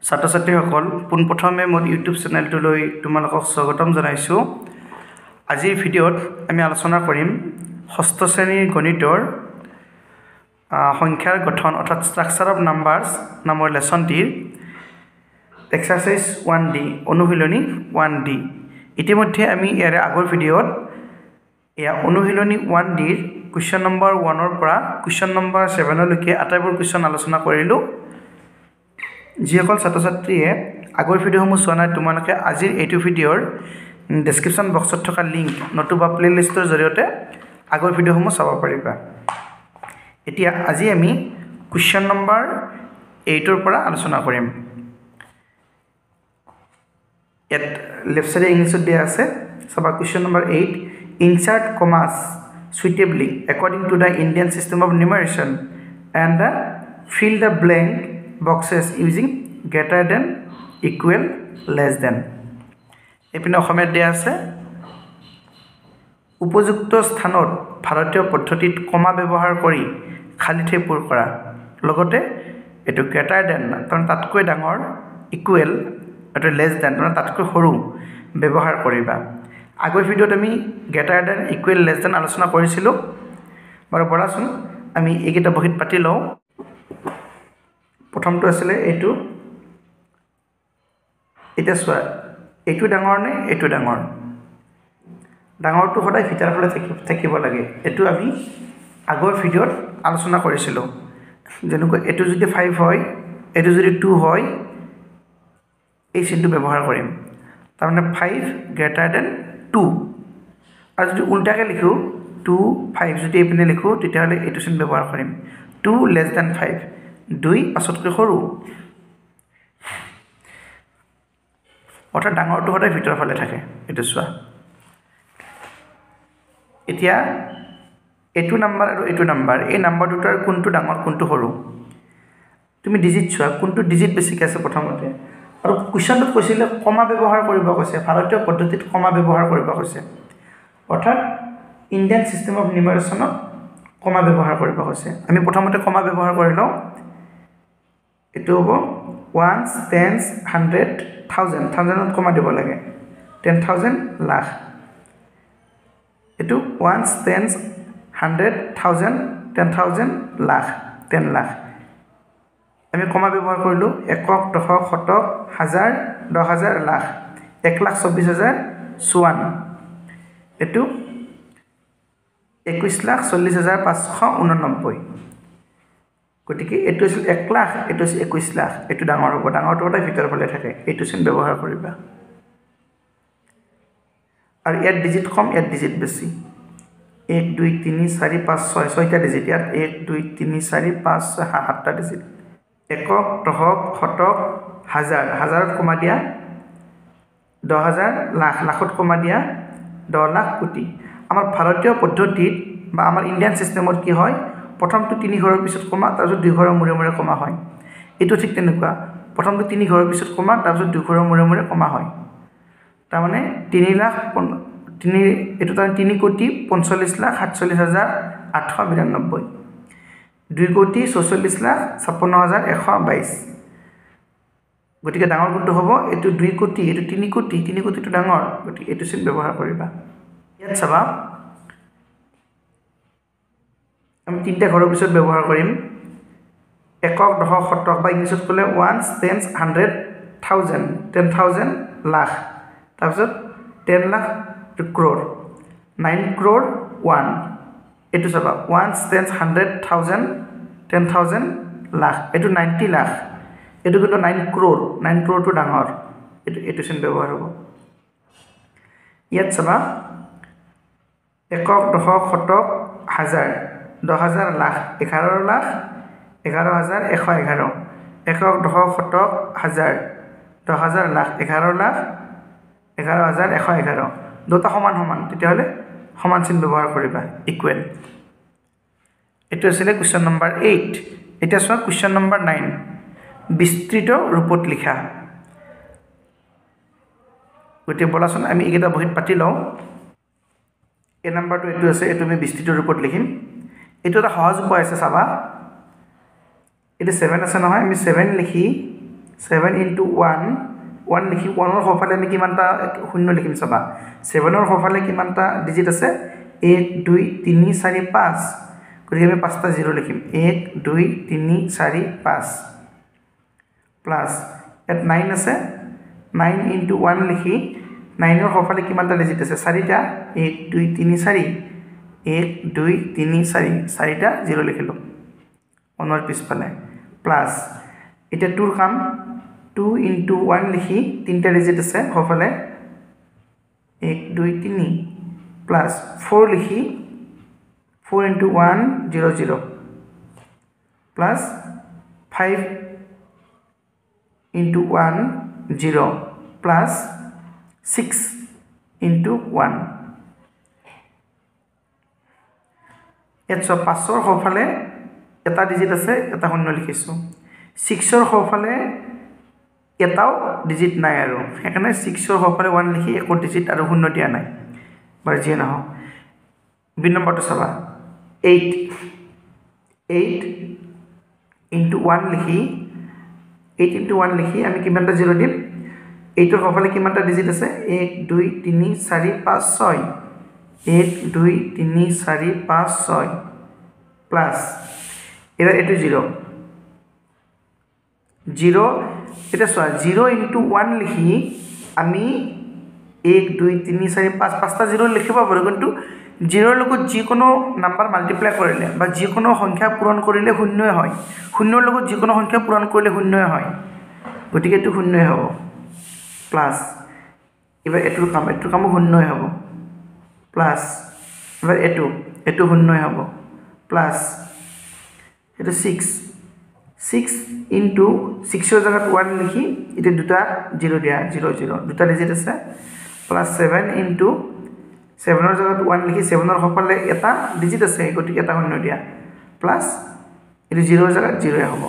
ছাত্ৰ ছাত্ৰীসকল পোনপ্ৰথমে মোৰ ইউটিউব চেনেলটোলৈ তোমালোকক স্বাগতম জনাইছোঁ। আজিৰ ভিডিঅ'ত আমি আলোচনা কৰিম ষষ্ঠ শ্ৰেণীৰ গণিতৰ সংখ্যাৰ গঠন অৰ্থাৎ ষ্ট্ৰাকচাৰ অফ নাম্বাৰছ নামৰ লেছনটিৰ এক্সাৰচাইজ 1D অনুশীলনী 1D। ইতিমধ্যে আমি ইয়াৰে আগৰ ভিডিঅ'ত অনুশীলনী 1Dৰ কুৱেশ্যন নম্বৰ 1ৰ পৰা কুৱেশ্যন নম্বৰ 7লৈকে আটাইবোৰ কুৱেশ্যন আলোচনা কৰিলোঁ। যিসকল ছাত্ৰ ছাত্ৰীয়ে আগৰ ভিডিঅ'সমূহ চোৱা নাই তোমালোকে আজিৰ এইটো ভিডিঅ'ৰ ডেছক্ৰিপশ্যন বক্সত থকা লিংক নতুবা প্লে'লিষ্টৰ জৰিয়তে আগৰ ভিডিঅ'সমূহ চাব পাৰিবা। এতিয়া আজি আমি কুৱেশ্যন নম্বৰ 8ৰ পৰা আলোচনা কৰিম। ইয়াত লেফ্ট চাইডে ইংলিছত দিয়া আছে, চাবা question number 8, insert commas suitably according to the Indian system of numeration and fill the blank boxes using greater than, equal, less than. এপিনে অসমীয়াত দিয়া আছে, উপযুক্ত স্থানত ভাৰতীয় পদ্ধতিত কমা ব্যৱহাৰ কৰি খালী ঠাই পূৰ কৰা, লগতে এইটো গ্ৰেটাৰ দেন তাৰমানে তাতকৈ ডাঙৰ, ইকুৱেল এইটো লেছ দেন তাৰমানে তাতকৈ সৰু ব্যৱহাৰ কৰিবা। আগৰ ভিডিঅ'ত আমি greater than, equal, less than আলোচনা কৰিছিলোঁ। বাৰু বৰাচোন আমি এইকেইটা বহীত পাতি লওঁ। প্ৰথমটো আছিলে এইটো, এতিয়া চোৱা এইটো ডাঙৰ নে এইটো ডাঙৰ? ডাঙৰটো সদায় ভিতৰৰ ফালে থাকিব লাগে। এইটো আমি আগৰ ভিডিঅ'ত আলোচনা কৰিছিলোঁ। যেনেকৈ এইটো যদি 5 হয়, এইটো যদি 2 হয়, এই চিনটো ব্যৱহাৰ কৰিম, তাৰমানে 5 গ্ৰেটাৰ দেন 2। আৰু যদি উল্টাকৈ লিখোঁ 2, 5 যদি এইপিনে লিখোঁ তেতিয়াহ'লে এইটো চিন ব্যৱহাৰ কৰিম, 2 লেছ দেন 5, 2 5তকৈ সৰু। অৰ্থাৎ ডাঙৰটো সদায় ভিতৰৰ ফালে থাকে। এইটো চোৱা, এতিয়া এইটো নাম্বাৰ আৰু এইটো নাম্বাৰ, এই নাম্বাৰ দুটাৰ কোনটো ডাঙৰ কোনটো সৰু? তুমি ডিজিট চোৱা, কোনটো ডিজিট বেছিকৈ আছে প্ৰথমতে। আৰু কুৱেশ্যনটোত কৈছিলে কমা ব্যৱহাৰ কৰিব কৈছে, ভাৰতীয় পদ্ধতিত কমা ব্যৱহাৰ কৰিব কৈছে, অৰ্থাৎ ইণ্ডিয়ান ছিষ্টেম অফ নিউমেৰেশ্যনত কমা ব্যৱহাৰ কৰিব কৈছে। আমি প্ৰথমতে কমা ব্যৱহাৰ কৰি লওঁ। এইটো হ'ব 1, 10, 100, 1000, 1000ত কমা দিব লাগে, 10,000, লাখ। এইটো 1, 10, 100, 1000, 10,000, লাখ, 10 লাখ। আমি কমা ব্যৱহাৰ কৰিলোঁ একক, দশক, শতক, হাজাৰ, 10,000, লাখ, 1,24,000, 54। এইটো 21,40,589। গতিকে এইটো আছিল 1 লাখ, এইটো আছিল 21 লাখ। এইটো ডাঙৰ হ'ব, ডাঙৰটো সদায় ভিতৰৰ ফালে থাকে, এইটো চিন ব্যৱহাৰ কৰিবা। আৰু ইয়াত ডিজিট কম, ইয়াত ডিজিট বেছি। 1, 2, 3, 4, 5, 6, 6টা ডিজিট। ইয়াত 1, 2, 3, 4, 5, 6, 7টা ডিজিট। একক, দশক, শতক, হাজাৰ, হাজাৰত কমা দিয়া 10,000, লাখ, লাখত কমা দিয়া 10 লাখ, কোটি। আমাৰ ভাৰতীয় পদ্ধতিত বা আমাৰ ইণ্ডিয়ান ছিষ্টেমত কি হয়, প্ৰথমটো 3 ঘৰৰ পিছত কমা, তাৰপিছত 2 ঘৰৰ মূৰে মূৰে কমা হয়। এইটো ঠিক তেনেকুৱা, প্ৰথমটো 3 ঘৰৰ পিছত কমা, তাৰপিছত 2 ঘৰৰ মূৰে মূৰে কমা হয়। তাৰমানে 3 এইটো তাৰমানে 3,45,47,892, 2,44,56,56,122। গতিকে ডাঙৰ কোনটো হ'ব? এইটো 2 কোটি, এইটো 3 কোটি, 3 কোটিটো ডাঙৰ, গতিকে এইটো চিন ব্যৱহাৰ কৰিবা। ইয়াত চাবা আমি 3টা ঘৰৰ পিছত ব্যৱহাৰ কৰিম, একক, দশক, শতক বা ইংলিছত ক'লে 1, 10, 100, 1000, 10,000, লাখ, তাৰপিছত 10 লাখ, ক্ৰ'ৰ, 9 ক্ৰ'ৰ 1। এইটো চাবা 1, 10, 100, 1000, 10,000, লাখ, এইটো 90 লাখ। এইটো কিন্তু 9 ক্ৰ'ৰ, 9 ক্ৰ'ৰটো ডাঙৰ, এইটো চিন ব্যৱহাৰ হ'ব। ইয়াত চাবা একক, দশক, শতক, হাজাৰ, 10,000, লাখ, 11 লাখ, 11,111। একক, দশক, শতক, হাজাৰ, 10,000, লাখ, 11 লাখ, 11,111। দুটা সমান সমান, তেতিয়াহ'লে সমান চিন ব্যৱহাৰ কৰিবা, ইকুৱেল। এইটো আছিলে কুৱেশ্যন নম্বৰ 8। এতিয়া চোৱা কুৱেশ্যন নম্বৰ 9, বিস্তৃত ৰূপত লিখা। গতিকে বলাচোন আমি এইকেইটা বহীত পাতি লওঁ। এই নাম্বাৰটো এইটো আছে, এইটো আমি বিস্তৃত ৰূপত লিখিম। এইটো এটা সহজ উপায় আছে, চাবা এইটো 7 আছে নহয়, আমি 7 লিখি 7 into 1 1 লিখি 1 ৰ সফালে আমি কিমানটা শূন্য লিখিম চাবা 7 ৰ সফালে কিমানটা ডিজিট আছে 1 2 3 4 5 গতিকে আমি পাঁচটা 0 লিখিম 1 2 3 4 5 প্লাস এট 9 আছে 9 into 1 লিখি 9 ৰ সফালে কিমানটা ডিজিট আছে 4টা 1 2 3 4 1 2 3 4 4টা 0 লিখিলো 1 ৰ পিছফালে প্লাস এটা 2 ৰ কাম 2 into 1 লিখি 3টা ডিজিট আছে সফালে 1 2 3 প্লাস 4 লিখি 4 into 1 0 0 plus 5 into 1 0 plus 6 into 1 এটছ পাঁচৰ সফালে এটা ডিজিট আছে এটা শূন্য লিখিছো 6ৰ সফালে এটাও ডিজিট নাই আৰু এখানে 6ৰ সফালে 1 লিখি একো ডিজিট আৰু শূন্য দিয়া নাই বাৰ যি না বি নম্বৰটো চাবা 8 into 1 লিখি 8 into 1 লিখি আমি কিমানটা 0 দিম 8 ৰ সফালে কিমানটা ডিজিট আছে 1 2 3 4 5 6 1 2 3 4 5 6 প্লাস এবার এটো 0 এটা সোয়া 0 into 1 লিখি আমি 1 2 3 4 5 পাঁচটা 0 লিখিব পাৰো কিন্তু 0 ৰ লগত যিকোনো নাম্বাৰ মাল্টিপ্লাই কৰিলে বা যিকোনো সংখ্যা পূৰণ কৰিলে শূন্যই হয় শূন্যৰ লগত যিকোনো সংখ্যা পূৰণ কৰিলে শূন্যই হয় গতিকে এটো শূন্যই হ'ব প্লাস এবাৰ এটোৰ কাম শূন্যই হ'ব প্লাস এবাৰ এটো শূন্যই হ'ব প্লাস এটো 6 into 6 ৰ জায়গাত 1 লিখি এটা দুটা 0 দিয়া 0 0 দুটা ডিজিট আছে প্লাস 7 into 7 ৰ জায়গাত 1 লিখি 7 ৰ সফালে এটা ডিজিট আছে গতিকে এটা শূন্য দিয়া প্লাস এটো 0 ৰ জায়গাত 0 হ'ব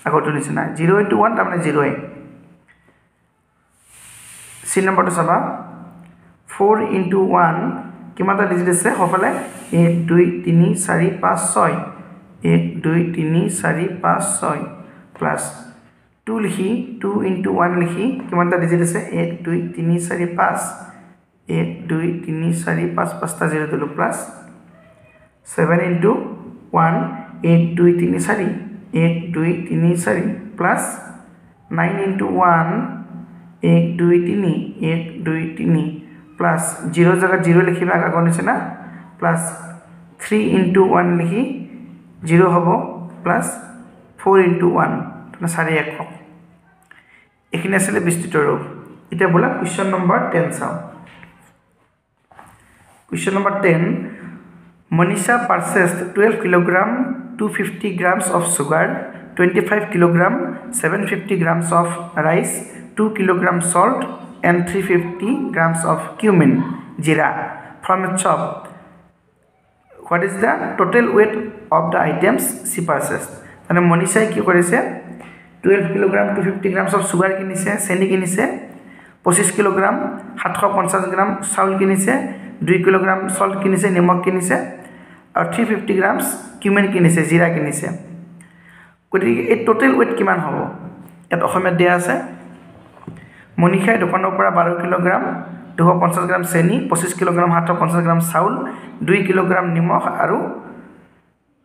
আগতো নিচিনা 0 into 1 তাৰ মানে 0 সি নম্বৰটো চাবা 4 into 1 কিমানটা ডিজিট আছে সফালে 1 2 3 4 5 6 1 2 3 4 5 6 প্লাস 2 লিখি 2 into 1 লিখি কিমানটা ডিজিট আছে 1 2 3 4 5 1 2 3 4 5 পাঁচটা 0 দিলো plus 7 into 1 1 2 3 4 1 2 3 4 plus 9 into 1 1 2 3 1 2 3 plus 0 জায়গা 0 লিখিবা আগৰ নিচিনা প্লাস 3 into 1 লিখি 0 হ'ব প্লাস 4 into 1 মানে 4 একক এখিনি আছিল বিস্তৃত ৰূপ এটা বলা কোৱেশ্চন নম্বৰ 10 চাও Question number 10. Monisha purchased 12 kilogram 250 grams of sugar, 25 kilogram 750 grams of rice, 2 kilogram salt and 350 grams of cumin, jeera from a shop. What is the total weight of the items she purchased? And Monisha ki korise 12 kilogram 250 grams of sugar kinise, cheni kinise, 25 kilogram 750 gram চাউল কিনিছে 2 kilogram salt কিনিছে নিমখ কিনিছে আৰু 350 grams cumin কিনিছে জিৰা কিনিছে গতিকে এই টোটাল ওয়েট কিমান হ'ব এত অসমত দিয়া আছে মনিখাই দোকানৰ পৰা 12 কিলোগ্ৰাম 250 গ্ৰাম চেনি 25 কিলোগ্ৰাম 750 গ্ৰাম চাউল 2 কিলোগ্ৰাম নিমখ আৰু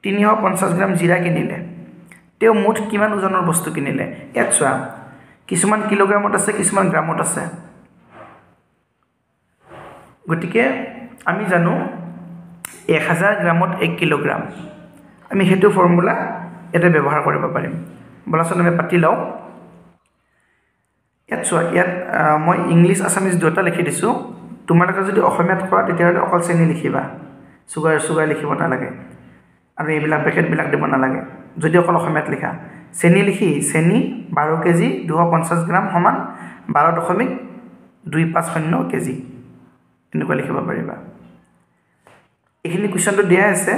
350 গ্ৰাম জিৰা কিনিলে তেও মুঠ কিমান ওজনৰ বস্তু কিনিলে ইয়াত চোৱা কিছুমান কিলোগ্ৰামত আছে কিছুমান গ্ৰামত আছে গতিকে আমি জানো 1000 গ্ৰামত 1 কিলোগ্ৰাম আমি হেতু ফৰ্মুলা এটা ব্যৱহাৰ কৰিব পাৰিম বলাচন আমি পাতি লও ইয়াত চোৱা ইয়াত মই ইংলিশ আসামিজ দুটা লিখি দিছো তোমালোকে যদি অসমীয়াত কৰা তেতিয়াহলে অকল চেনি লিখিবা সুগাৰ লিখিব নালাগে আৰু এইবিলাক পেকেট বিলাক দিব নালাগে যদি অকল অসমীয়াত লিখা চেনি লিখি চেনি 12 কেজি 250 গ্ৰাম সমান 12.250 কেজি এনেকুৱা লিখিব পাৰিবা এখিনি কোৱেশ্চনটো দিয়া আছে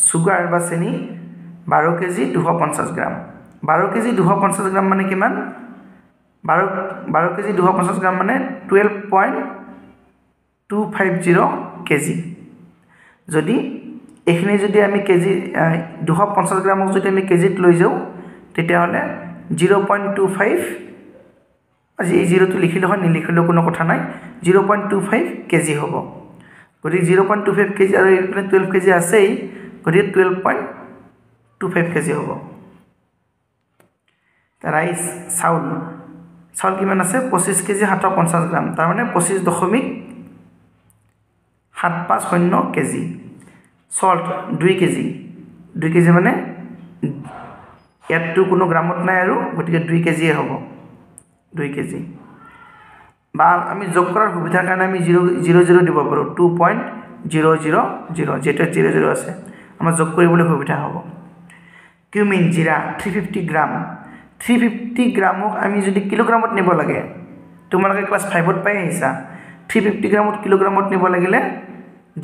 সুগাৰ বা চেনি 12 কেজি 250 গ্ৰাম 12 কেজি 250 গ্ৰাম মানে কিমান 12 কেজি 250 গ্ৰাম মানে 12.250 কেজি যদি এখিনি যদি আমি কেজি 250 গ্ৰামক যদি আমি কেজিত লৈ যাও তেতিয়া হলে 0.25 আজি এই 0 টো লিখিলে হয় নিলিখিলেও কোনো কথা নাই 0.25 কেজি হ'ব গতিকে 0.25 কেজি আৰু এইফালে 12 কেজি আছেই গতিকে 12.25 কেজি হ'ব ৰাইচ চাউল কিমান আছে 25 কেজি 750 গ্ৰাম তাৰ মানে 25.750 কেজি সল্ট 2 কেজি মানে ইয়াতটো কোনো গ্ৰামত নাই আৰু গতিকে 2 কেজি হ'ব 2 কেজি বা আমি যোগ কৰাৰ সুবিধাৰ কাৰণে আমি 0 দিব পাৰো 2.000 যেটা 00 আছে আমাৰ যোগ কৰিবলৈ সুবিধা হ'ব কিউমিন জিৰা 350 গ্ৰাম 350 গ্ৰামক আমি যদি কিলোগ্ৰামত নিব লাগে তোমালোকে ক্লাস 5ত পাই আহিছা 350 গ্ৰামত কিলোগ্ৰামত নিব লাগিলে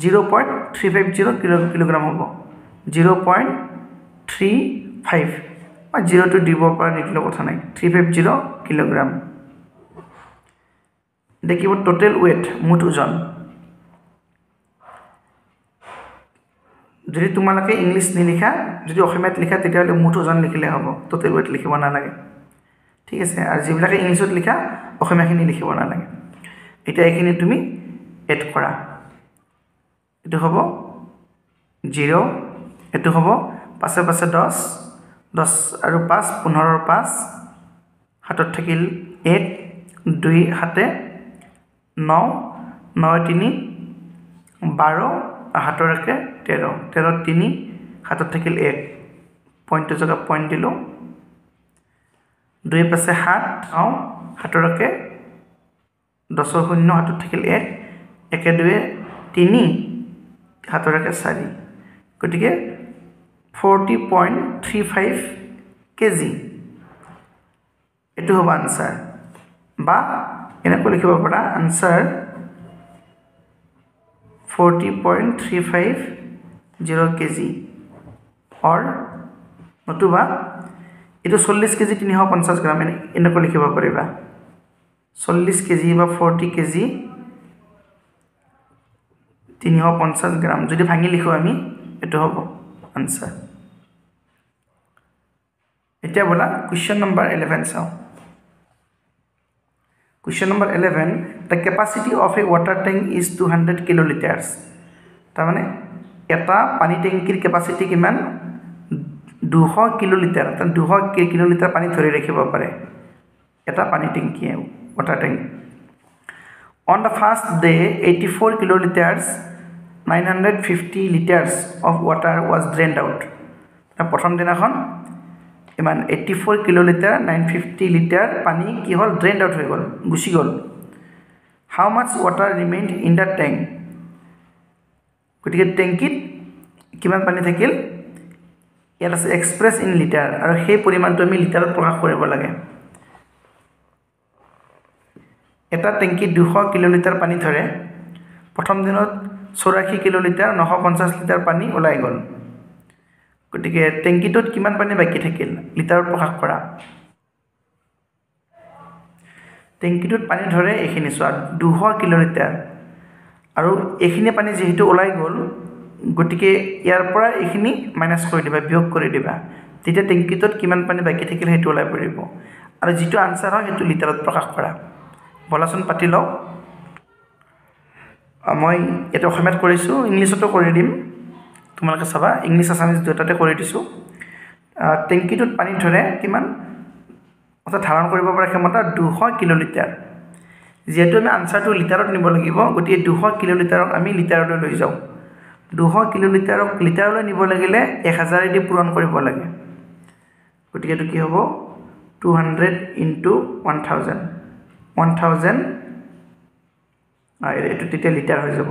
0.350 কিলোগ্ৰাম হ'ব 0.35 বা 0 to দিব পৰা নিকিলো কথা নাই 350 কিলোগ্ৰাম দেখিব টোটাল ওয়েট মুঠ ওজন যদি তোমালোকে ইংলিশ নিলিখা যদি অসমীয়াত লিখা তেতিয়াহলে মুঠ ওজন লিখিলে হ'ব টোটাল ওয়েট লিখিব না লাগে ঠিক আছে আৰু যিবিলাকে ইংলিশত লিখা অসমীয়াখিনি লিখিব না লাগে এটা এইখিনি তুমি এড কৰা এটো হ'ব 0 এটো হ'ব পাছে 10 আৰু 5 15 ৰ 5 হাতত থাকিল 1 2 হাতে 9 9 3 12 হাতৰ একে 13 13 3 হাতত থাকিল 1 পইণ্টৰ জগা পইণ্ট দিলো 2 পাছে 7 হাতৰ একে 10 0 হাতত থাকিল 1 একে 2 3 হাতৰ একে 4 গতিকে 40.35 কেজি এটো হ'ব আনসাৰ বা এনেকৈ লিখিব পাৰা আনসাৰ 40.350 কেজি or নতুবা এটো 40 কেজি 350 গ্ৰাম এনেকৈ লিখিব পাৰিবা 40 কেজি বা 40 কেজি 350 গ্ৰাম যদি ভাঙি লিখো আমি এটো হ'ব আনসার এতিয়া বলা question number 11 চাও question number 11 the capacity of a water tank is 200 kiloliters তাৰ মানে এটা পানী টেংকিৰ capacity কিমান 200 কিলোলিটাৰ তাৰ 200 কিলোলিটাৰ পানী ধৰি ৰাখিব পাৰে এটা পানী টেংকি water tank on the first day 84 kiloliters 950 liters of water was drained out প্ৰথম দিনাখন ইমান 84 কিলোলিটাৰ 950 লিটাৰ পানী কি হল drained out হৈ গল গুছি গল how much water remained in the tank গতিকে টেংকিত কিমান পানী থাকিল ইয়াত আছে এক্সপ্ৰেছ ইন লিটাৰ আৰু সেই পৰিমাণটো আমি লিটাৰত প্ৰকাশ কৰিব লাগে এটা টেংকি 200 কিলোলিটাৰ পানী ধৰে প্ৰথম দিনত 84 কিলোলিটাৰ 950 লিটাৰ পানী ওলাই গল গতিকে টেংকিটোত কিমান পানী বাকি থাকিল লিটাৰত প্ৰকাশ কৰা টেংকিটোত পানী ধৰে এখিনি সোৱা 200 কিলোলিটাৰ আৰু এখিনি পানী যেহেতু ওলাই গল গতিকে ইয়াৰ পৰা এখিনি মাইনাস কৰি দিবা বিয়োগ কৰি দিবা তেতিয়া টেংকিটোত কিমান পানী বাকি থাকিল হেতু ওলাই পৰিব আৰু যেটো আনসাৰ হয় হেতু লিটাৰত প্ৰকাশ কৰা বলাচন পাতি লও মই এটা অসমীয়াত কৰিছো ইংলিশতো কৰি দিম তোমালোকে চাবা ইংলিশ আসামিজ দুটাতে কৰি দিছো টেংকিটোত পানী ধৰে কিমান অথা ধাৰণ কৰিব পৰা ক্ষমতা 200 কিলোলিটাৰ যেহেতু আমি আনসাৰটো লিটাৰত নিব লাগিব গতি 200 কিলোলিটাৰক আমি লিটাৰলৈ লৈ যাও 200 কিলোলিটাৰক লিটাৰলৈ নিব লাগিলে 1000 দি পূৰণ কৰিব লাগে গতি এটো কি হ'ব 200 into 1000 এটো তেতিয়া লিটাৰ হৈ যাব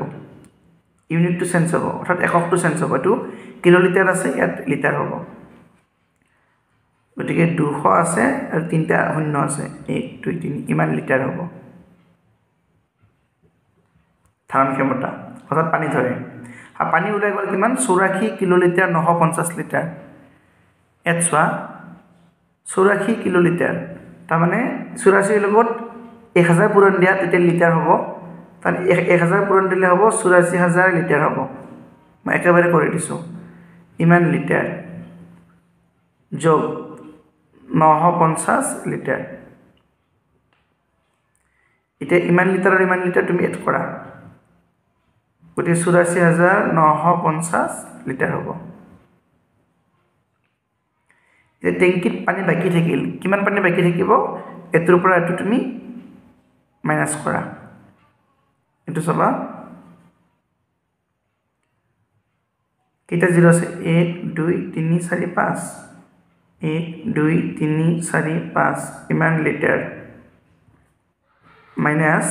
ইউনিট টু চেঞ্জ হ'ব অৰ্থাৎ একক টু চেঞ্জ হ'ব এটো কিলোলিটাৰ আছে ইয়াত লিটাৰ হ'ব গতিকে 200 আছে আৰু তিনটা শূন্য আছে 1 2 3 ইমান লিটাৰ হ'ব ধাৰণ ক্ষমতা অৰ্থাৎ পানী ধৰে আৰু পানী ওলাই গ'ল কিমান 84 কিলোলিটাৰ 950 লিটাৰ এত সোৱা 84 কিলোলিটাৰ তাৰ মানে 84 লগত 1000 পূৰণ দিয়া তেতিয়া লিটাৰ হ'ব তাৰ 1000 পূৰণ দিলে হ'ব 84000 লিটাৰ হ'ব মই একেবাৰে কৰি দিছো ইমান লিটাৰ যোগ 950 লিটাৰ এতিয়া ইমান লিটাৰ তুমি এড কৰা গতি 84950 লিটাৰ হ'ব যে টেংকিত পানী বাকি থাকিল কিমান পানী বাকি থাকিব এটোৰ পৰা এটো তুমি মাইনাস কৰা এটো সবা কেটা জিরো আছে 1 2 3 4 5 1 2 3 4 5 ইমান লিটাৰ minus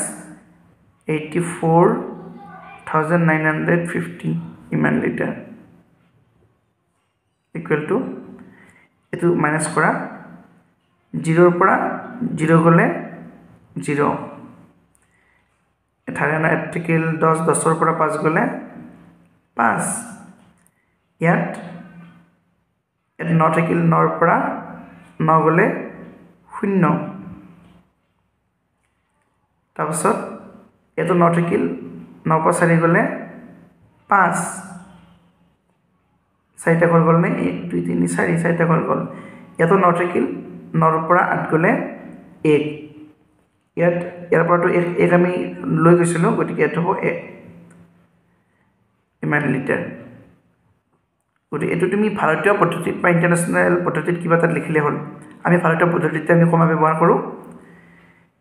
84,950 ইমান লিটাৰ equal to এটো মাইনাস কৰা 0 পৰা 0 গলে 0 এঠাৰেনা এপ্টিকেল 10 10 পৰা 5 গলে 5 ইয়াত এট নটিকেল 9 পৰা 9 গলে 0 তাৰপিছত এটো নটিকেল 9 পৰা 4 গলে 5 চাৰিটা ঘৰ গল নে 1 2 3 4 চাৰিটা ঘৰ গল এটো নটিকেল 9 পৰা 8 গলে 1 ইয়াত ইয়াৰ পৰাটো 1 আমি লৈ গৈছিলো গতিকে এটো হ'ব 1 ইমান লিটাৰ গতি এটো তুমি ভাৰতীয় পদ্ধতিত বা ইন্টাৰনেশনাল পদ্ধতিত কিবা তাত লিখিলে হ'ল আমি ভাৰতীয় পদ্ধতিতে আমি কমা ব্যৱহাৰ কৰো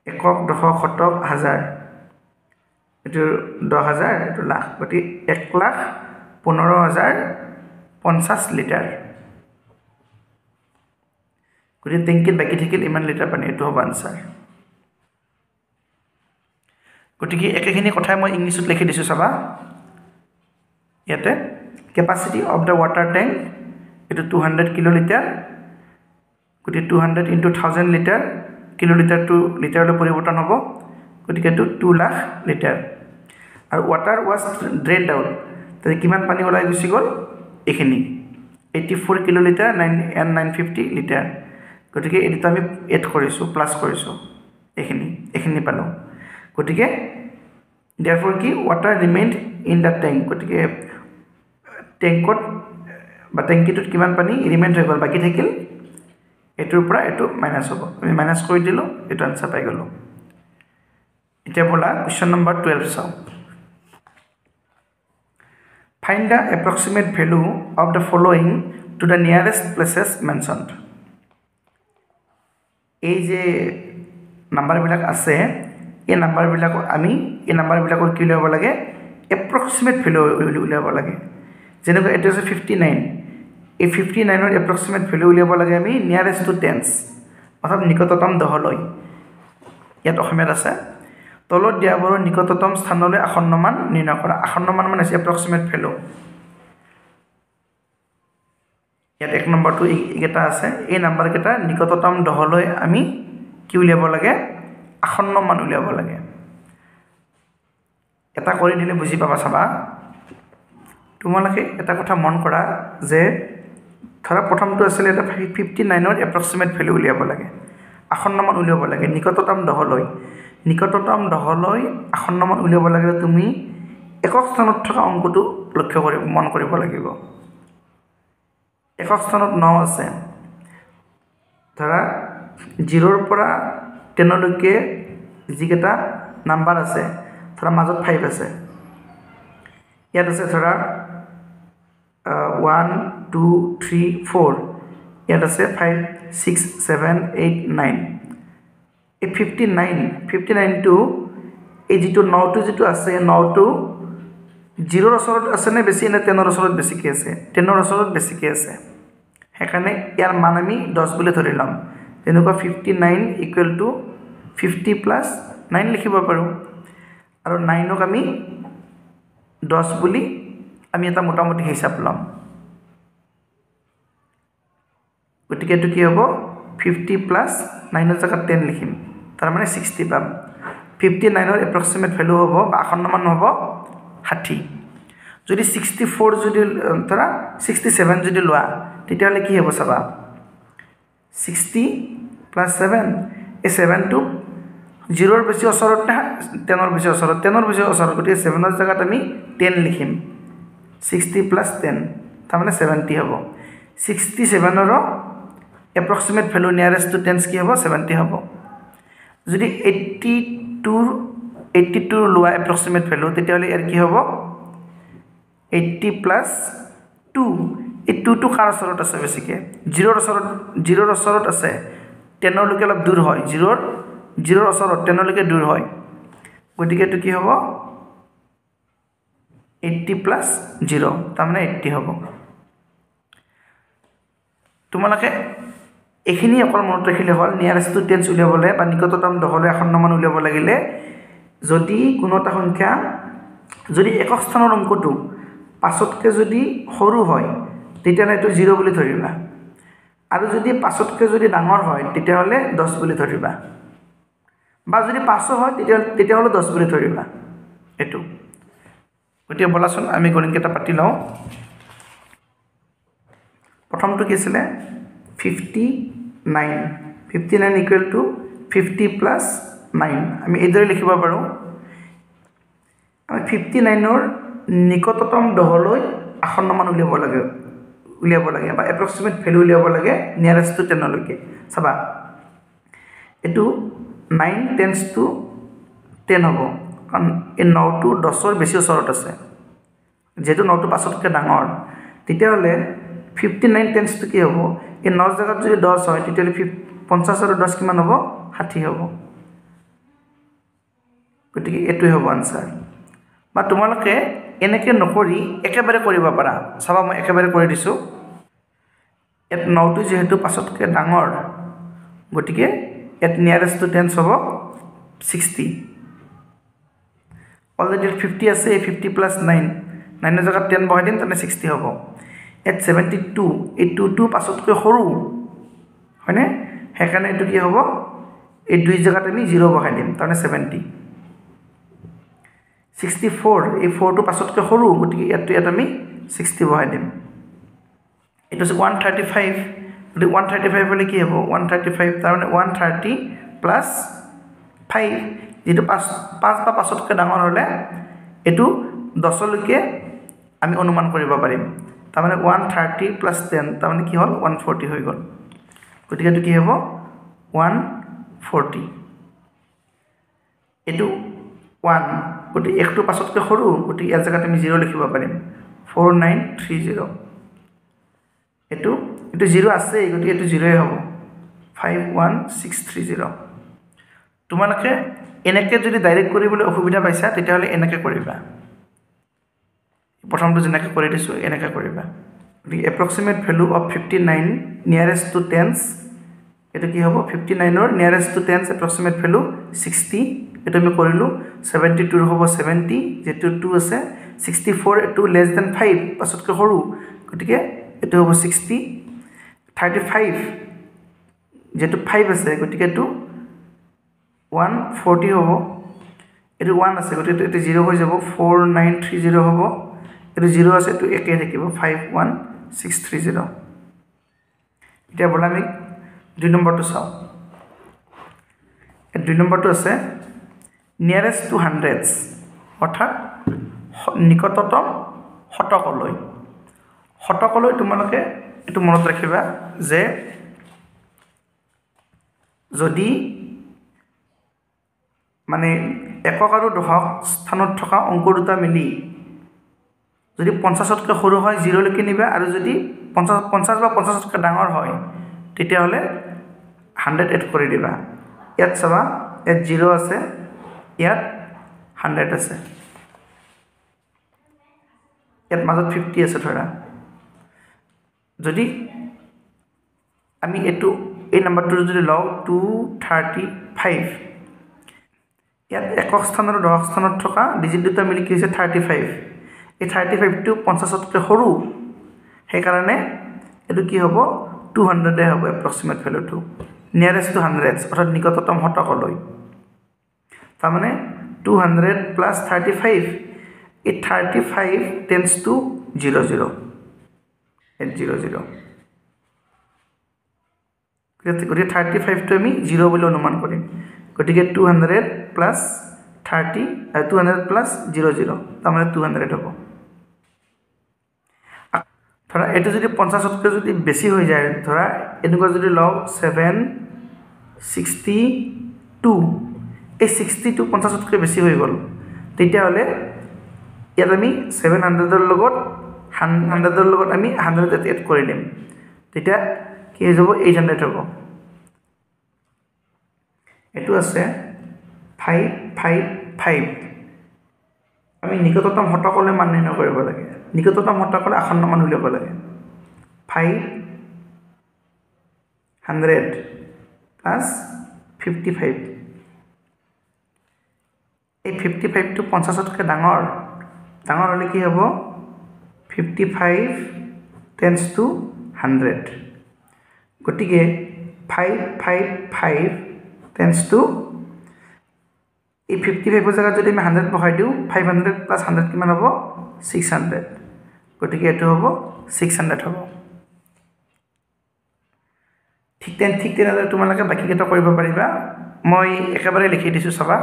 একক দশক শতক হাজাৰ এটো 10000 এটো লাখ গতি 1,15,050 লিটাৰ গতি টেংকিত বাকি থাকিল ইমান লিটাৰ পানী এটো হ'ব আনসাৰ গতিকে একেখিনি কথা মই ইংলিছত লিখি দিছো চাবা ইয়াতে capacity of the water tank it is 200 kiloliter goti 200 into 1000 liter kiloliter to liter le poriborton hobo gotike to 2 lakh liter and water was drained out tare kiman pani olai gusi gol ekhini 84 kiloliter 950 liter gotike edita ami add korisu plus korisu ekhini palo gotike therefore ki water remained in the tank gotike টেংকত বা টেংকিটোত কিমান পানী remain হৈ গল বাকি থাকিল এটোৰ পৰা এটো minus হ'ব আমি মাইনাস কৰি দিলো এটো আনসাৰ পাই গলো এতিয়া বলা কোৱেশ্চন নম্বৰ 12 চাও find the approximate value of the following to the nearest places mentioned এই যে নাম্বার বিলাক আছে এই নাম্বার বিলাক আমি এই নাম্বার বিলাকৰ কি লব লাগে approximate value উলিয়াব লাগে যেনেকৈ এটা আছে 59 এই 59 ৰ এপ্ৰক্সিমেট ভ্যালু উলিয়াব লাগে আমি নিয়াৰেস্ট টু টেন্স অৰ্থাৎ নিকটতম দহলৈ ইয়াত অসমীয়াত আছে তলত দিয়াবৰ নিকটতম স্থানলৈ আসন্ন মান নিৰ্ণয় কৰা আসন্ন মান মানে আছে এপ্ৰক্সিমেট ভ্যালু ইয়াত এক নম্বৰটো এইটা আছে এই নাম্বাৰ কেটা নিকটতম দহলৈ আমি কি উলিয়াব লাগে আসন্ন মান উলিয়াব লাগে এটা কৰি দিলে বুজি পাবা চাবা তোমালোকে এটা কথা মন কৰা যে ধৰা প্ৰথমটো আছিল এটা 59 ৰ এপ্ৰক্সিমেট ভ্যালু উলিয়াব লাগে আসন্ন মান উলিয়াব লাগে নিকটতম দহলৈ আসন্ন মান উলিয়াব লাগে তুমি একক স্থানত থকা অংকটো লক্ষ্য কৰি মন কৰিব লাগিব একক স্থানত 9 আছে ধৰা 0 ৰ পৰা 10 লৈকে যিকেটা নাম্বাৰ আছে ধৰা মাজত 5 আছে ইয়াত আছে ধৰা 1 2 3 4 ইয়াত আছে 5 6 7 8 9 এই 59 টু এই যেটো 9 টু যেটো আছে 9 টু 0 ৰ ওচৰত আছে নে বেছি নে 10 ৰ ওচৰত বেছি কি আছে 10 ৰ ওচৰত বেছি কি আছে হেকানে ইয়াৰ মান আমি 10 বুলি ধৰি লম তেনেকুৱা 59 ইকুৱেল টু 50 প্লাস 9 লিখিব পাৰো আৰু 9 ক আমি 10 বুলি আমি এটা মোটামুটি হিসাব লম গতিকে এটো কি হ'ব 50 প্লাস 9 ৰ জায়গাত 10 লিখিম তাৰ মানে 60 পাম 59 ৰ এপ্ৰক্সিমেট ভ্যালু হ'ব বা আসন্ন মান হ'ব 60 যদি 64 যদি ধৰা 67 যদি লোৱা তেতিয়ালে কি হ'ব চাবা 60 plus 7 এই 7 টু 0 ৰ বেছি ওচৰত না 10 ৰ বেছি ওচৰত 10 ৰ বেছি ওচৰত গতিকে 7 ৰ জায়গাত আমি 10 লিখিম 60 plus 10 তাৰ মানে 70 হ'ব 67 ৰ approximate value nearest to tens কি হ'ব 70 হ'ব যদি 82 লোৱা এপ্ৰক্সিমেট ভ্যালু তেতিয়াহলে ইয়াৰ কি হ'ব 80 প্লাস 2 এই 2 টো কাৰ ওচৰত আছে বেছিকে 0 ৰ ওচৰত আছে 10 লৈকে অলপ দূৰ হয় 0 ৰ ওচৰত 10 লৈকে দূৰ হয় গতিকে এটো কি হ'ব 80 প্লাস 0 তাৰ মানে 80 হ'ব তোমালোকে এখিনি অকল মনত ৰাখিলে হল নিয়াৰেষ্ট টু টেন্স উলিয়াবলে বা নিকটতম দহলে এখনমান উলিয়াব লাগিলে যদি কোনোটা সংখ্যা যদি একক স্থানৰ অংকটো পাছতকে যদি সৰু হয় তেতিয়ালে এটো 0 বুলি ধৰিবা আৰু যদি পাছতকে যদি ডাঙৰ হয় তেতিয়ালে 10 বুলি ধৰিবা বা যদি 500 হয় তেতিয়ালে 10 বুলি ধৰিবা এটো গটিয়া বলাচোন আমি গণিতকেটা পাতি লও প্ৰথমটো কি আছিল 59 equal to 50 plus 9 আমি এইদৰে লিখিব পাৰো আমি 59 ৰ নিকটতম দহলৈ আসন্নমান উলিয়াব লাগে বা এপ্ৰক্সিমেট ভ্যালু উলিয়াব লাগে নিয়াৰেষ্ট টু 10 লৈকে চাবা এটো 9 টেন্স টু 10 হ'ব কাৰণ এই 9 টো 10 ৰ বেছি ওচৰত আছে যেটো 9 টো পাছতকে ডাঙৰ তেতিয়াহলে 59 টেন্স টু কি হ'ব এই 9 জায়গাত যদি 10 হয় তেতিয়ালে 50 আৰু 10 কিমান হ'ব 60 হ'ব গতিকে এটোই হ'ব আনসাৰ বা তোমালোকে এনেকে নকৰি একেবাৰে কৰিব পাৰা চাবা মই একেবাৰে কৰি দিছো এট 9 টো যেহেতু পাছতকে ডাঙৰ গতিকে এট নিয়াৰেষ্ট টু টেন্স হ'ব 60 অলৰেডি 50 আছে 50 প্লাস 9 9 ৰ জায়গাত 10 বহাই দিম তেনে 60 হ'ব at 72 এই 2 টো পাছতকৈ সৰু হয়নে হেকানে এটো কি হ'ব এই দুই জায়গাত আমি 0 বহাই দিম তানে 70 64 এই 4 টো পাছতকৈ সৰু গতিকে ইয়াত আমি 60 বহাই দিম এটো 135 যদি 135 হলে কি হ'ব 135 তাৰমানে 130 প্লাস 5 যেটো 5 বা পাছতকৈ ডাঙৰ হলে এটো 10 লৈকে আমি অনুমান কৰিব পাৰিম তাৰমানে 130 plus 10 তাৰমানে কি হল 140 হৈ গল গতিকে এটো কি হ'ব 140 এটো 1 গতি একটো পাছতকৈ সৰু গতি ইয়াৰ জায়গাত আমি 0 লিখিব পাৰিম 4930 এটো 0 আছে গতি এটো 0 এ হ'ব 51630 তোমালোকে এনেকে যদি ডাইৰেক্ট কৰিবলৈ অসুবিধা পাইছা তেতিয়াহলে এনেকে কৰিবা প্ৰথমটো যেনেকৈ কৰি দিছো এনেকৈ কৰিবা the approximate value of 59 nearest to tens এটো কি হ'ব 59 ৰ nearest to tens approximate value 60 এটো আমি কৰিলো 72 ৰ হ'ব 70 যেটো 2 আছে 64 এটো less than 5 পাছতকৈ সৰু গতিকে এটো হ'ব 60 35 যেটো 5 আছে গতিকে এটো 140 হ'ব এটো 1 আছে গতিকে এটো 0 হৈ যাব 4930 হ'ব এটো 0 আছে তো একে থাকিব 51630 এটা বলা আমি দুই নম্বৰটো চাও এই দুই নম্বৰটো আছে নিয়াৰেষ্ট টু হান্ড্ৰেডস অৰ্থাৎ নিকটতম শতকলৈ তোমালোকে এটো মনত ৰাখিবা যে যদি মানে একক আৰু দশক স্থানত থকা অংক দুটা মিলি যদি 50তকৈ সৰু হয় 0 লৈকে নিবা আৰু যদি 50 বা 50তকৈ ডাঙৰ হয় তেতিয়াহলে 100 এড কৰি দিবা ইয়াত চাবা ইয়াত 0 আছে ইয়াত 100 আছে ইয়াত মাজত 50 আছে ধৰা যদি আমি এটো এই নাম্বাৰটো যদি লও 235 ইয়াত একক স্থান আৰু দশক স্থানত থকা ডিজিট দুটা মিলি কি হৈছে 35 এই 35 টো 50তকৈ সৰু সেই কাৰণে এটো কি হ'ব 200 এ হ'ব এপ্ৰক্সিমেট ভ্যালুটো নিয়াৰেষ্ট টু হান্ড্ৰেডস অৰ্থাৎ নিকটতম শতকলৈ তাৰ মানে 200 plus 35 এই 35 tends to 00 at 00 গতিকে 35 টো আমি 0 বুলি অনুমান কৰিম গতিকে 200 plus 30 200 plus 00 তাৰ মানে 200 হ'ব ধৰা এইটো যদি 50তকৈ যদি বেছি হৈ যায় ধৰা এনেকুৱা যদি লওঁ 762 এই 62 50তকৈ বেছি হৈ গ'ল তেতিয়াহ'লে ইয়াত আমি 700ৰ লগত 100ৰ লগত আমি 100 এড কৰি দিম তেতিয়া কি হৈ যাব 800 হ'ব এটো আছে 555 আমি নিকটতম হতকলে মান নিৰ্ণয় কৰিব লাগে নিকটতম হতকলে আসন্ন মান উলিয়াব লাগে 500 plus 55 এই 55 টো 50তকৈ ডাঙৰ হলে কি হ'ব 55 tends to 100 গতিকে 555 tends to এই 55 জায়গা যদি আমি 100 বহাই দিও 500 plus 100 কিমান হ'ব 600 গতিকে এটো হ'ব 600 হ'ব ঠিক তেনেদৰে তোমালোকে বাকি কেইটা কৰিব পাৰিবা মই একেবাৰে লিখি দিছো চাবা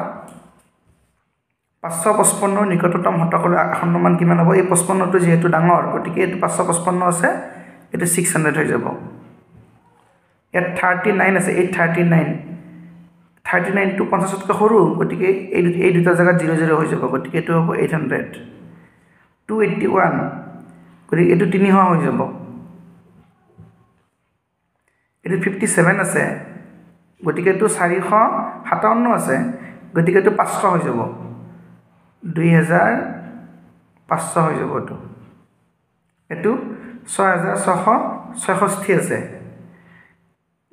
555 নিকটতম হতকলে আসন্ন মান কিমান হ'ব এই 55 টো যেহেতু ডাঙৰ গতিকে এটো 555 আছে এটো 600 হৈ যাব ইয়াত 39 আছে 839 টো 50তকৈ সৰু গতিকে এই দুটা জায়গা 00 হৈ যাব গতিকে এটো হ'ব 800 281 গতিকে এটো 300 হৈ যাব এটো 57 আছে গতিকে এটো 457 আছে গতিকে এটো 500 হৈ যাব 2500 হৈ যাব এটো 6666 আছে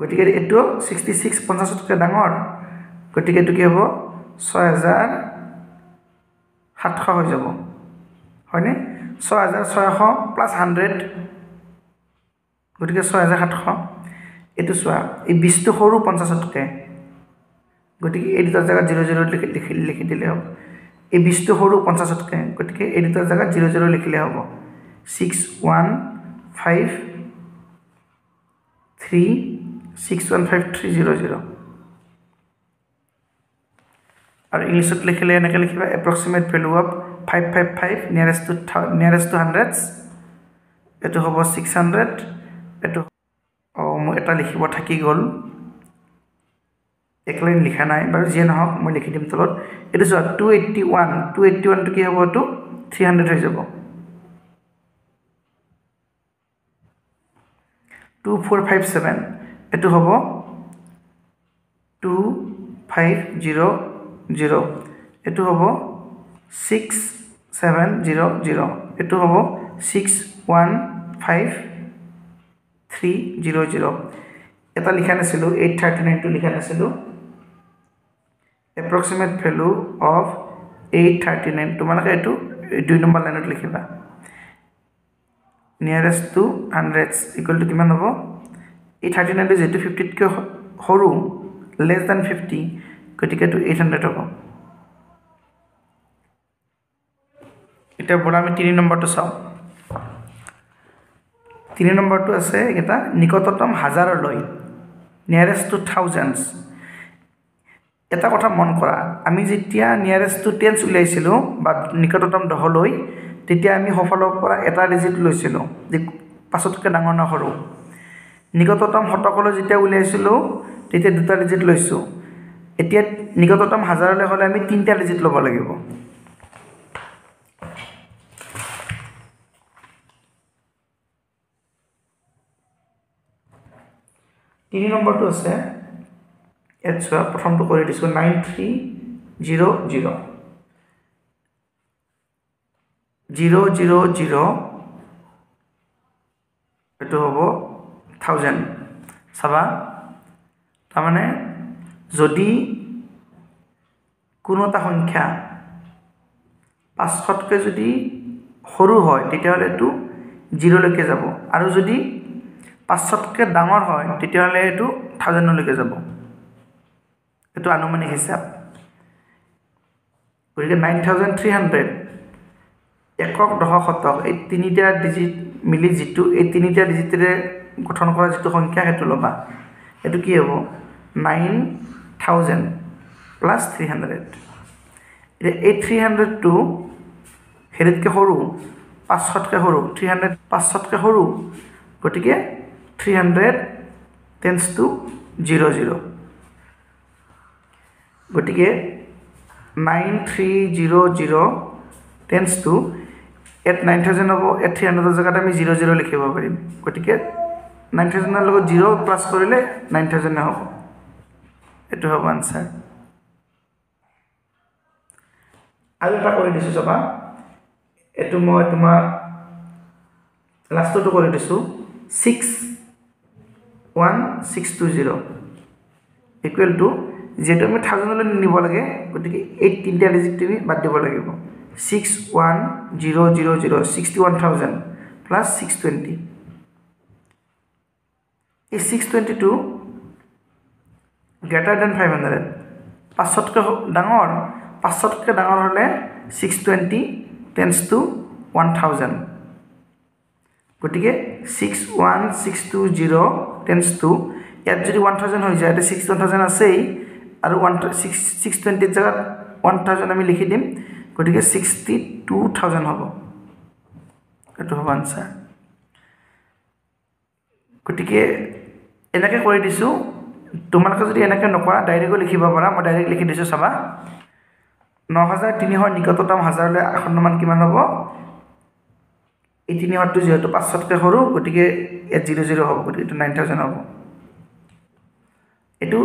গতিকে এটো 66 50তকৈ ডাঙৰ গতিকে এটো কি হ'ব 6700 হৈ যাব হয়নে 6600 plus 100 গতিকে 6700 এটো সোয়া এই 20 টো সৰু 50তকৈ গতিকে এই দুটা জায়গা 00 লিখি দিলে হ'ব এই 20 টো সৰু 50তকৈ গতিকে এই দুটা জায়গা 00 লিখিলে হ'ব 615300 আৰু ইংলিশত লিখিলে এনেকৈ লিখিবা approximate value of 555 nearest to hundreds এটো হ'ব 600 এটো মই এটা লিখিব থাকি গল এক লাইন লিখা নাই বাৰু যে নহক মই লিখি দিম তলত এটো 281 টো কি হ'ব এটো 300 হৈ যাব 2457 এটো হ'ব 2500 এটো হ'ব 6700 এটো হ'ব 615300 এটা লিখা নাছিলো 839 টো লিখা নাছিলো approximate value of 839 তোমালোকে এটো 2 নম্বৰ লাইনত লিখিবা nearest to hundreds equal to কিমান হ'ব 839 যেটো 50 তকৈ সৰু less than 50 গতিকে এটো 800 হ'ব এটা বলা আমি 3 নম্বৰটো চাও 3 নম্বৰটো আছে এটা নিকটতম হাজাৰলৈ nearest to thousands এটা কথা মন কৰা আমি যেতিয়া nearest to tens উলাইছিলো বা নিকটতম দহলৈ তেতিয়া আমি সফলৰ পৰা এটা ডিজিট লৈছিলো যে পাছতকৈ ডাঙৰ না সৰু নিকটতম হতকলৈ যেতিয়া উলাইছিলো তেতিয়া দুটা ডিজিট লৈছো এতিয়া নিকটতম হাজাৰলৈ হলে আমি তিনটা ডিজিট লব লাগিব তিনি নম্বৰটো আছে এটছা প্ৰথমটো কৰি দিছো 9300 000 এটো হ'ব 1000 সাবা তাৰ মানে যদি কোনো এটা সংখ্যা 500তকৈ যদি সৰু হয় তেতিয়াহলে এটো 0 লৈকে যাব আৰু যদি 500তকৈ ডাঙৰ হয় তেতিয়াহলে এটো 1000 লৈকে যাব এটো আনুমানিক হিচাপ গতিকে 9300 একক দশক শতক এই তিনিটা ডিজিট মিলি যেটো এই তিনিটা ডিজিটৰে গঠন কৰা যেটো সংখ্যা হেতু লবা এটো কি হ'ব 9000 plus 300 এই 300 টো হেৰিতকৈ সৰু 500তকৈ সৰু 300 500তকৈ সৰু গতিকে 300 টেন্স টু 00 গতিকে 9300 টেন্স টু ইয়াত 9000 হ'ব ইয়াত 300 জেগাত আমি 00 লিখিব পাৰিম গতিকে 9000 লগত 0 প্লাস কৰিলে 9000 হ'ব এটো হ'ব আনসাৰ আৰু এটা কৰি দিছো চাবা এটো মই তোমাক লাষ্টটো কৰি দিছো 61620 ইকুৱেল টু যেটো আমি 1000 লৈ নিব লাগে গতিকে এই তিনটা ডিজিট তুমি বাদ দিব লাগিব 61000 61000 প্লাস 620 এই 622 greater than 500 500তকৈ ডাঙৰ 500তকৈ ডাঙৰ হলে 620 টেন্স টু 1000 গতিকে 61620 টেন্স টু ইয়াত যদি 1000 হৈ যায় তে 61000 আছেই আৰু 620 জায়গাত 1000 আমি লিখি দিম গতিকে 62000 হ'ব এটো হ'ব আনসাৰ গতিকে এনেকৈ কৰি দিছো তোমালোকে যদি এনেকৈ নকৰা ডাইৰেক্ট লিখিব পাৰা মই ডাইৰেক্ট লিখি দিছো চাবা 9300 নিকটতম হাজাৰলৈ আসন্নমান কিমান হ'ব এই 300 যেহেতু 500তকৈ সৰু গতিকে এ 00 হ'ব গতিকে 9000 হ'ব এটো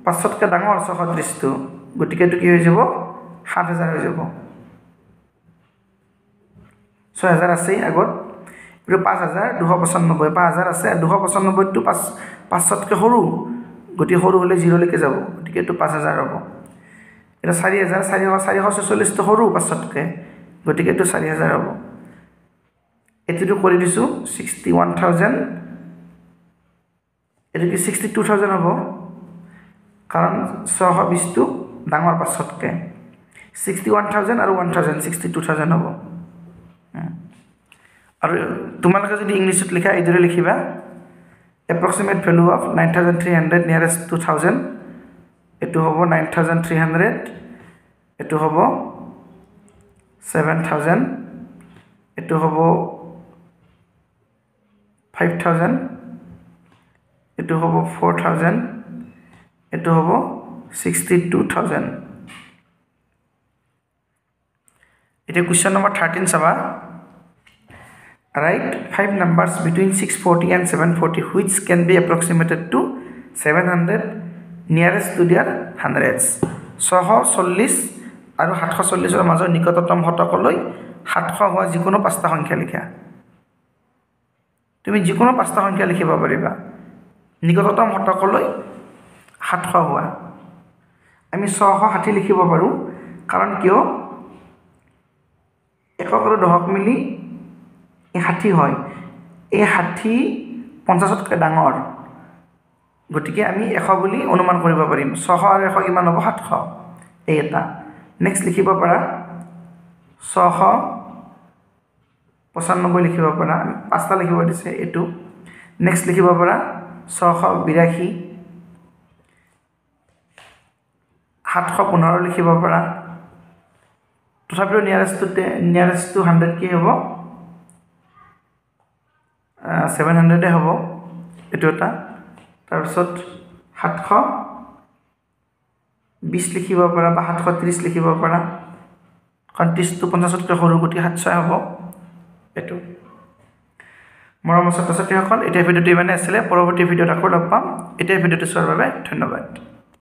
500তকৈ ডাঙৰ 630 টো গতিকে এটো কি হৈ যাব 7000 হৈ যাব 6000 আছে আগত এটো 5295 5000 আছে 295 টো 500তকৈ সৰু গতি সৰু হলে 0 লৈকে যাব গতিকে এটো 5000 হ'ব এটা 4000 446 তো সৰু 500তকৈ গতিকে এটো 4000 হ'ব এটো কৰি দিছো 61000 এটো কি 62000 হ'ব কাৰণ 620 টো ডাঙৰ 500তকৈ 61000 আৰু 1000 62000 হ'ব আৰু তোমালোকে যদি ইংলিশত লিখা এইদৰে লিখিবা approximate value of 9300 nearest to 1000 এটো হ'ব 9300 এটো হ'ব 7000 এটো হ'ব 5000 এটো হ'ব 4000 এটো হ'ব 62000 এটা কোশ্চেন নম্বৰ 13 চাবা Write 5 numbers between 640 and 740 which can be approximated to 700 nearest to their hundreds 640 আৰু 740 ৰ মাজৰ নিকটতম শতকলৈ 700 হোৱা যিকোনো পাঁচটা সংখ্যা লিখা তুমি যিকোনো পাঁচটা সংখ্যা লিখিব পাৰিবা নিকটতম শতকলৈ 700 হোৱা আমি 660 লিখিব পাৰো কাৰণ কিয় একক আৰু দশক মিলি এই 60 হয় এই 60 50তকৈ ডাঙৰ গতিকে আমি 100 বুলি অনুমান কৰিব পাৰিম 600 আৰু 100 কিমান হ'ব 700 এই এটা নেক্সট লিখিব পাৰা 695 লিখিব পাৰা পাঁচটা লিখিব দিছে এটো নেক্সট লিখিব পাৰা 682 715 লিখিব পাৰা তথাপিও নিয়াৰেষ্ট টু 100 কি হ'ব 700 হ'ব এটো এটা তাৰ পিছত 720 লিখিব পাৰা বা 730 লিখিব পাৰা কাৰণ 30 টো 50তকৈ সৰু গতিকে 700 হ'ব এটো মৰমৰ ছাত্ৰ ছাত্ৰীসকল এটা ভিডিওটো ইমানে আছিল পৰৱৰ্তী ভিডিওত আকৌ লগ পাম এটা ভিডিওটো চোৱাৰ বাবে ধন্যবাদ